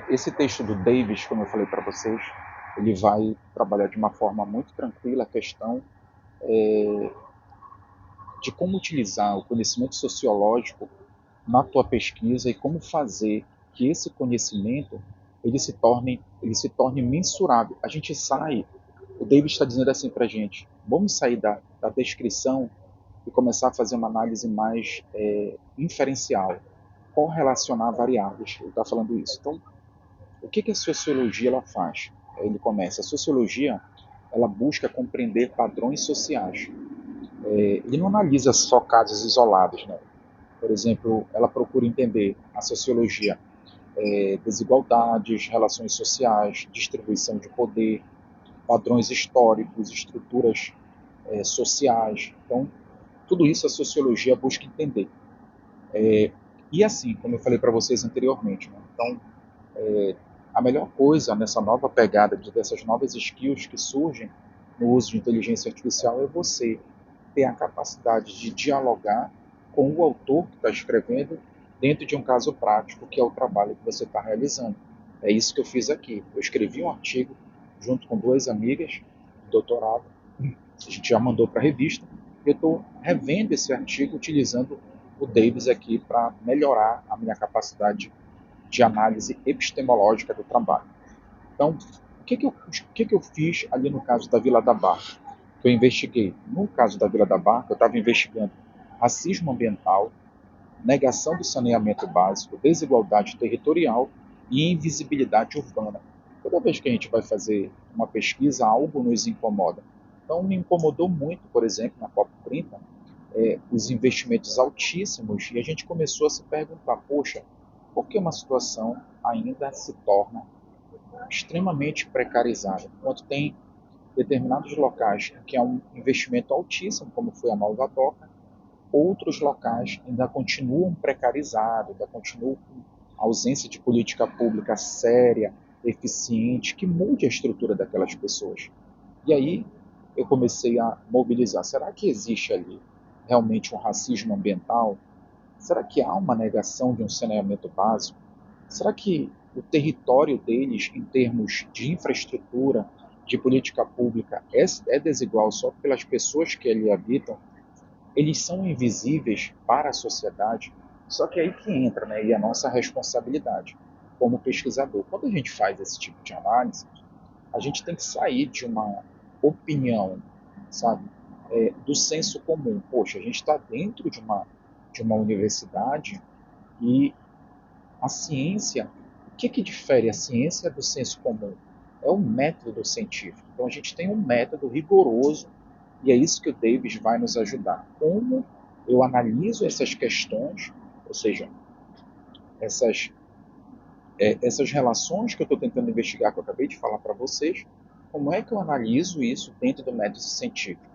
Esse texto do Davis, como eu falei para vocês, ele vai trabalhar de uma forma muito tranquila a questão de como utilizar o conhecimento sociológico na tua pesquisa e como fazer que esse conhecimento ele se torne mensurável. A gente sai, o David está dizendo assim para a gente, vamos sair da descrição e começar a fazer uma análise mais inferencial, correlacionar variáveis. Ele está falando isso. Então, o que a sociologia ela faz? Ele começa, a sociologia ela busca compreender padrões sociais. Ele não analisa só casos isolados, né? Por exemplo, ela procura entender a sociologia, desigualdades, relações sociais, distribuição de poder, padrões históricos, estruturas sociais. Então, tudo isso a sociologia busca entender. E assim, como eu falei para vocês anteriormente, né? Então, a melhor coisa nessa nova pegada, dessas novas skills que surgem no uso de inteligência artificial é você ter a capacidade de dialogar com o autor que está escrevendo dentro de um caso prático, que é o trabalho que você está realizando. É isso que eu fiz aqui. Eu escrevi um artigo junto com duas amigas de doutorado, a gente já mandou para a revista, e eu estou revendo esse artigo utilizando o Davis aqui para melhorar a minha capacidade de análise epistemológica do trabalho. Então, o que eu fiz ali no caso da Vila da Barca? Que eu investiguei. No caso da Vila da Barca, eu estava investigando racismo ambiental, negação do saneamento básico, desigualdade territorial e invisibilidade urbana. Toda vez que a gente vai fazer uma pesquisa, algo nos incomoda. Então, me incomodou muito, por exemplo, na COP30, os investimentos altíssimos, e a gente começou a se perguntar, poxa, por que uma situação ainda se torna extremamente precarizada, enquanto tem determinados locais em que há um investimento altíssimo, como foi a Nova Doca, outros locais ainda continuam precarizados, ainda continuam com ausência de política pública séria, eficiente, que mude a estrutura daquelas pessoas. E aí eu comecei a mobilizar. Será que existe ali realmente um racismo ambiental? Será que há uma negação de um saneamento básico? Será que o território deles, em termos de infraestrutura, de política pública, é desigual só pelas pessoas que ali habitam? Eles são invisíveis para a sociedade? Só que é aí que entra, né, e a nossa responsabilidade como pesquisador. Quando a gente faz esse tipo de análise, a gente tem que sair de uma opinião, sabe, do senso comum. Poxa, a gente está dentro de uma universidade e a ciência, o que difere a ciência do senso comum? É o método científico. Então a gente tem um método rigoroso e é isso que o Davis vai nos ajudar. Como eu analiso essas questões, ou seja, essas, essas relações que eu estou tentando investigar, que eu acabei de falar para vocês, como é que eu analiso isso dentro do método científico?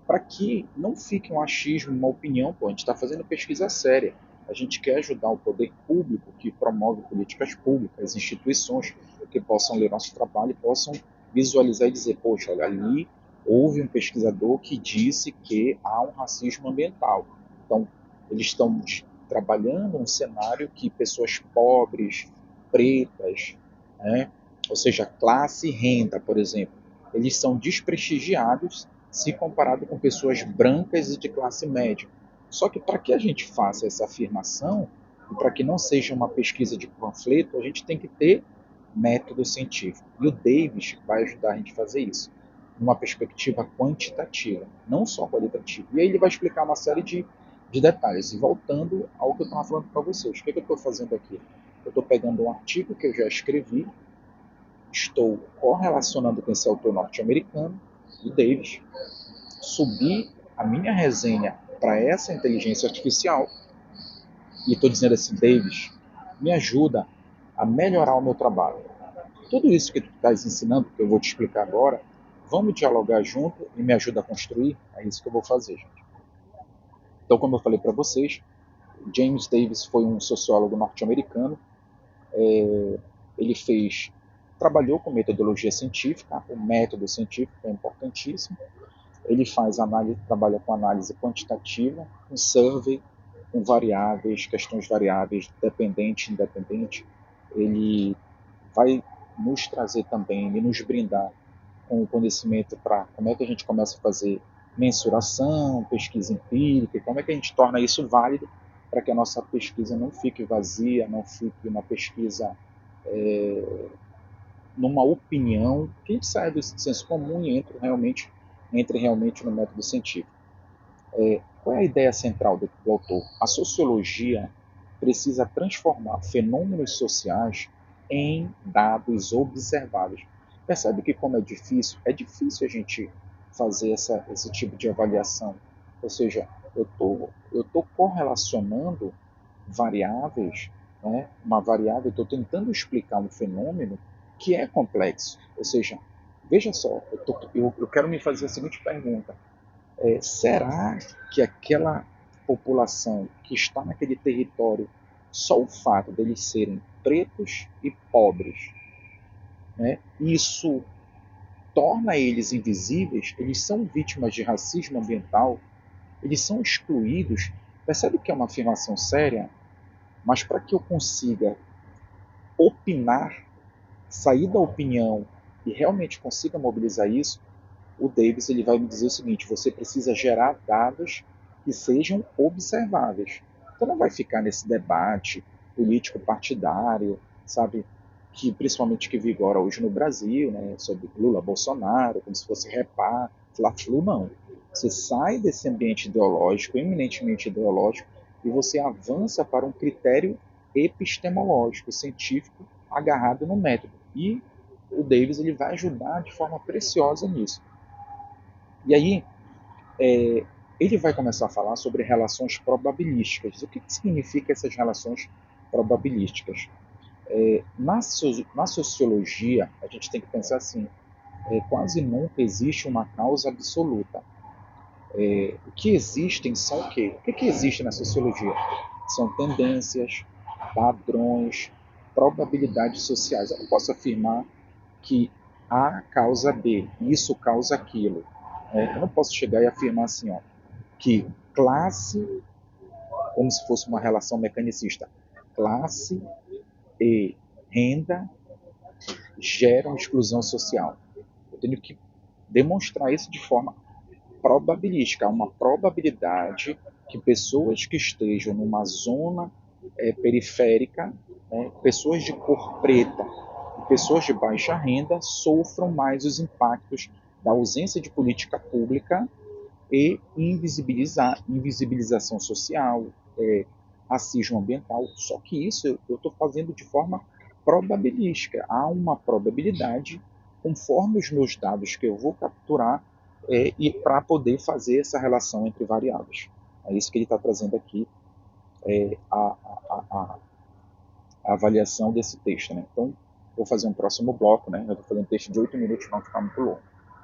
Para que não fique um achismo, uma opinião, pô, a gente está fazendo pesquisa séria. A gente quer ajudar o poder público que promove políticas públicas, as instituições que possam ler nosso trabalho e possam visualizar e dizer, poxa, olha, ali houve um pesquisador que disse que há um racismo ambiental. Então, eles estão trabalhando um cenário que pessoas pobres, pretas, né, ou seja, classe e renda, por exemplo, eles são desprestigiados se comparado com pessoas brancas e de classe média. Só que para que a gente faça essa afirmação, e para que não seja uma pesquisa de panfleto, a gente tem que ter método científico. E o Davis vai ajudar a gente a fazer isso, numa perspectiva quantitativa, não só qualitativa. E aí ele vai explicar uma série de detalhes. E voltando ao que eu estava falando para vocês, o que eu estou fazendo aqui? Eu estou pegando um artigo que eu já escrevi, estou correlacionando com esse autor norte-americano, o Davis, subir a minha resenha para essa inteligência artificial e estou dizendo assim, Davis, me ajuda a melhorar o meu trabalho. Tudo isso que tu estás ensinando, que eu vou te explicar agora, vamos dialogar junto e me ajuda a construir? É isso que eu vou fazer, gente. Então, como eu falei para vocês, James Davis foi um sociólogo norte-americano. Ele trabalhou com metodologia científica, o método científico é importantíssimo. Ele trabalha com análise quantitativa, com survey, com variáveis, questões variáveis, dependente, independente. ele vai nos trazer também e nos brindar com o conhecimento para como é que a gente começa a fazer mensuração, pesquisa empírica, como é que a gente torna isso válido para que a nossa pesquisa não fique vazia, não fique uma pesquisa numa opinião, que a gente saia do senso comum e entre realmente no método científico. Qual é a ideia central do autor? A sociologia precisa transformar fenômenos sociais em dados observáveis. Percebe que como é difícil? É difícil a gente fazer esse tipo de avaliação. Ou seja, eu tô correlacionando variáveis, né? Uma variável, eu estou tentando explicar um fenômeno que é complexo. Ou seja, veja só, eu quero me fazer a seguinte pergunta: será que aquela população que está naquele território, só o fato deles serem pretos e pobres, né, isso torna eles invisíveis? Eles são vítimas de racismo ambiental? Eles são excluídos? Percebe que é uma afirmação séria? Mas para que eu consiga opinar, sair da opinião e realmente consiga mobilizar isso, o Davis ele vai me dizer o seguinte: você precisa gerar dados que sejam observáveis. Então não vai ficar nesse debate político partidário, sabe, que principalmente que vigora hoje no Brasil, né, sobre Lula, Bolsonaro, como se fosse repá, fla-flu, não. Você sai desse ambiente ideológico, eminentemente ideológico, e você avança para um critério epistemológico, científico, agarrado no método. E o Davis ele vai ajudar de forma preciosa nisso. E aí, ele vai começar a falar sobre relações probabilísticas. O que significa essas relações probabilísticas? Na sociologia, a gente tem que pensar assim: quase nunca existe uma causa absoluta. O que existem são o quê? O que existe na sociologia? São tendências, padrões, probabilidades sociais. Eu não posso afirmar que A causa B, isso causa aquilo. Eu não posso chegar e afirmar assim, ó, que classe, como se fosse uma relação mecanicista, classe e renda geram exclusão social. Eu tenho que demonstrar isso de forma probabilística. Há uma probabilidade que pessoas que estejam numa zona periférica, né, pessoas de cor preta e pessoas de baixa renda sofram mais os impactos da ausência de política pública e invisibilização social, racismo ambiental. Só que isso eu estou fazendo de forma probabilística. Há uma probabilidade, conforme os meus dados que eu vou capturar, e para poder fazer essa relação entre variáveis. É isso que ele está trazendo aqui, a avaliação desse texto. Né? Então, vou fazer um próximo bloco. Né? Eu estou fazendo um texto de 8 minutos, não ficar muito longo.